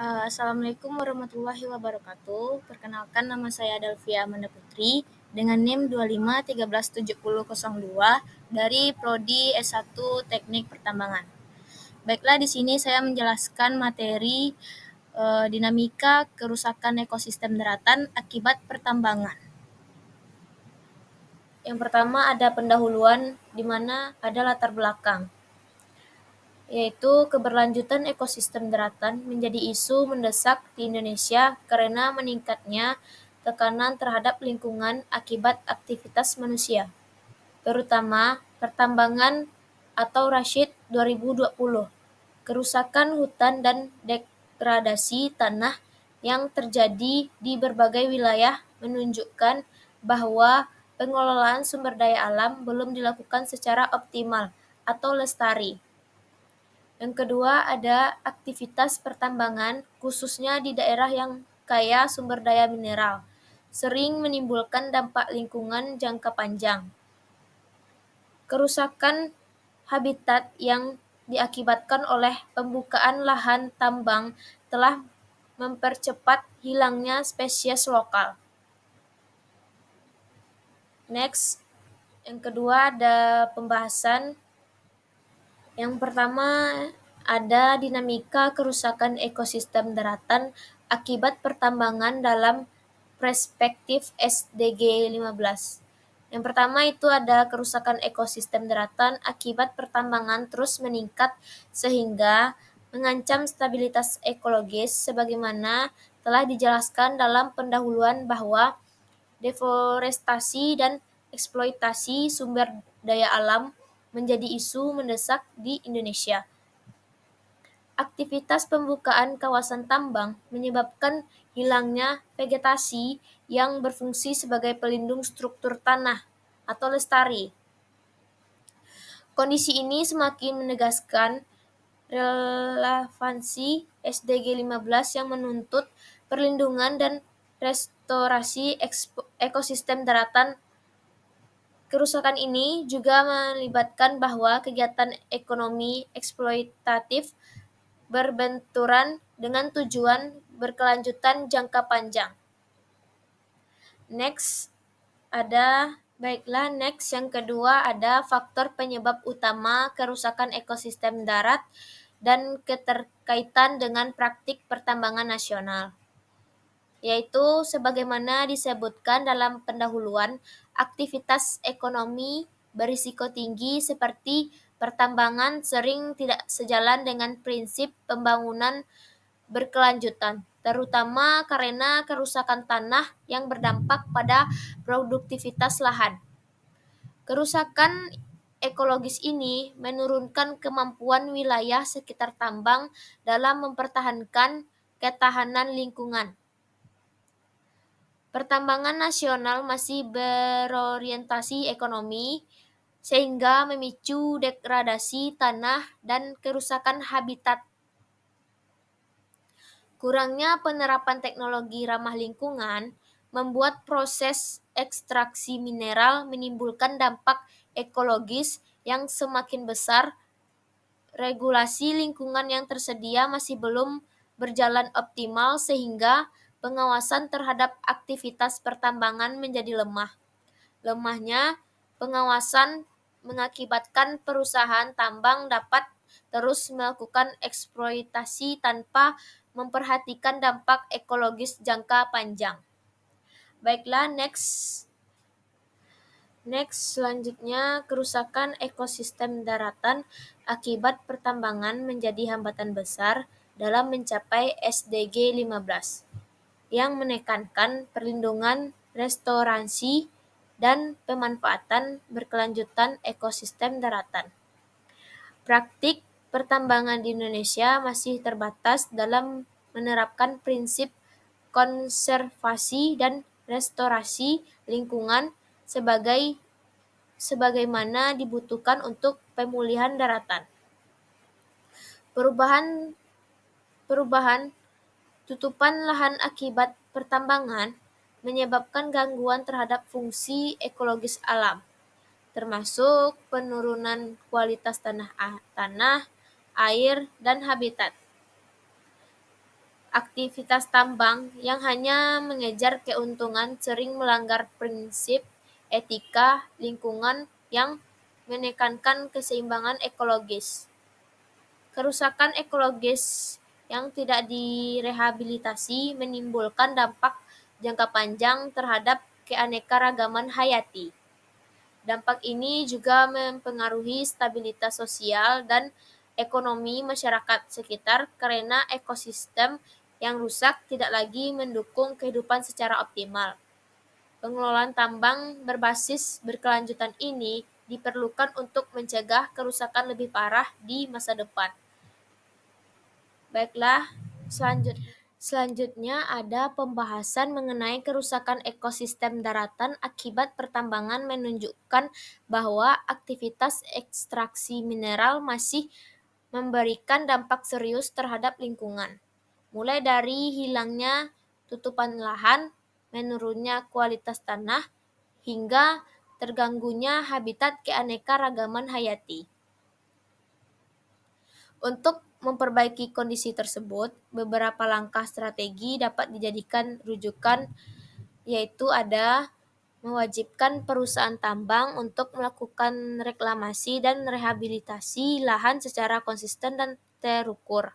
Assalamualaikum warahmatullahi wabarakatuh. Perkenalkan, nama saya Delvia Amanda Putri dengan NIM 25137002 dari Prodi S1 Teknik Pertambangan. Baiklah, di sini saya menjelaskan materi dinamika kerusakan ekosistem daratan akibat pertambangan. Yang pertama ada pendahuluan, di mana ada latar belakang, yaitu keberlanjutan ekosistem daratan menjadi isu mendesak di Indonesia karena meningkatnya tekanan terhadap lingkungan akibat aktivitas manusia, terutama pertambangan atau RASID 2020, kerusakan hutan dan degradasi tanah yang terjadi di berbagai wilayah menunjukkan bahwa pengelolaan sumber daya alam belum dilakukan secara optimal atau lestari. Yang kedua ada aktivitas pertambangan, khususnya di daerah yang kaya sumber daya mineral, sering menimbulkan dampak lingkungan jangka panjang. Kerusakan habitat yang diakibatkan oleh pembukaan lahan tambang telah mempercepat hilangnya spesies lokal. Next, yang kedua ada pembahasan. Yang pertama ada dinamika kerusakan ekosistem daratan akibat pertambangan dalam perspektif SDG 15. Yang pertama itu ada kerusakan ekosistem daratan akibat pertambangan terus meningkat sehingga mengancam stabilitas ekologis sebagaimana telah dijelaskan dalam pendahuluan bahwa deforestasi dan eksploitasi sumber daya alam menjadi isu mendesak di Indonesia. Aktivitas pembukaan kawasan tambang menyebabkan hilangnya vegetasi yang berfungsi sebagai pelindung struktur tanah atau lestari. Kondisi ini semakin menegaskan relevansi SDG 15 yang menuntut perlindungan dan restorasi ekosistem daratan. Kerusakan ini juga melibatkan bahwa kegiatan ekonomi eksploitatif berbenturan dengan tujuan berkelanjutan jangka panjang. Next yang kedua ada faktor penyebab utama kerusakan ekosistem darat dan keterkaitan dengan praktik pertambangan nasional, yaitu sebagaimana disebutkan dalam pendahuluan, aktivitas ekonomi berisiko tinggi seperti pertambangan sering tidak sejalan dengan prinsip pembangunan berkelanjutan, terutama karena kerusakan tanah yang berdampak pada produktivitas lahan. Kerusakan ekologis ini menurunkan kemampuan wilayah sekitar tambang dalam mempertahankan ketahanan lingkungan. Pertambangan nasional masih berorientasi ekonomi, sehingga memicu degradasi tanah dan kerusakan habitat. Kurangnya penerapan teknologi ramah lingkungan membuat proses ekstraksi mineral menimbulkan dampak ekologis yang semakin besar. Regulasi lingkungan yang tersedia masih belum berjalan optimal sehingga pengawasan terhadap aktivitas pertambangan menjadi lemah. Lemahnya pengawasan mengakibatkan perusahaan tambang dapat terus melakukan eksploitasi tanpa memperhatikan dampak ekologis jangka panjang. Baiklah, selanjutnya kerusakan ekosistem daratan akibat pertambangan menjadi hambatan besar dalam mencapai SDG 15 yang menekankan perlindungan, restorasi, dan pemanfaatan berkelanjutan ekosistem daratan. Praktik pertambangan di Indonesia masih terbatas dalam menerapkan prinsip konservasi dan restorasi lingkungan sebagaimana dibutuhkan untuk pemulihan daratan. Perubahan tutupan lahan akibat pertambangan menyebabkan gangguan terhadap fungsi ekologis alam, termasuk penurunan kualitas tanah, air, dan habitat. Aktivitas tambang yang hanya mengejar keuntungan sering melanggar prinsip etika lingkungan yang menekankan keseimbangan ekologis. Kerusakan ekologis yang tidak direhabilitasi menimbulkan dampak jangka panjang terhadap keanekaragaman hayati. Dampak ini juga mempengaruhi stabilitas sosial dan ekonomi masyarakat sekitar karena ekosistem yang rusak tidak lagi mendukung kehidupan secara optimal. Pengelolaan tambang berbasis berkelanjutan ini diperlukan untuk mencegah kerusakan lebih parah di masa depan. Baiklah, selanjutnya ada pembahasan mengenai kerusakan ekosistem daratan akibat pertambangan menunjukkan bahwa aktivitas ekstraksi mineral masih memberikan dampak serius terhadap lingkungan, mulai dari hilangnya tutupan lahan, menurunnya kualitas tanah, hingga terganggunya habitat keanekaragaman hayati. Untuk memperbaiki kondisi tersebut, beberapa langkah strategi dapat dijadikan rujukan, yaitu ada mewajibkan perusahaan tambang untuk melakukan reklamasi dan rehabilitasi lahan secara konsisten dan terukur.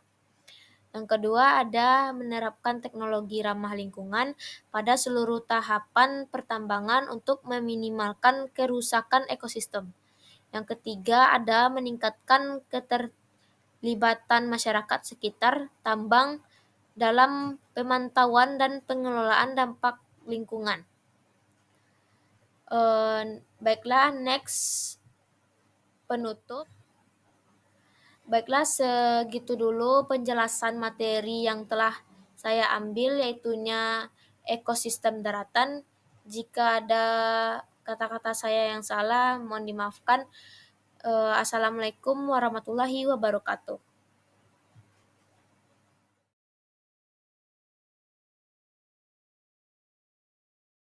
Yang kedua ada menerapkan teknologi ramah lingkungan pada seluruh tahapan pertambangan untuk meminimalkan kerusakan ekosistem. Yang ketiga ada meningkatkan keterlibatan masyarakat sekitar tambang dalam pemantauan dan pengelolaan dampak lingkungan. Baiklah, next penutup. Baiklah, segitu dulu penjelasan materi yang telah saya ambil, yaitunya ekosistem daratan. Jika ada kata-kata saya yang salah, mohon dimaafkan. Assalamualaikum warahmatullahi wabarakatuh.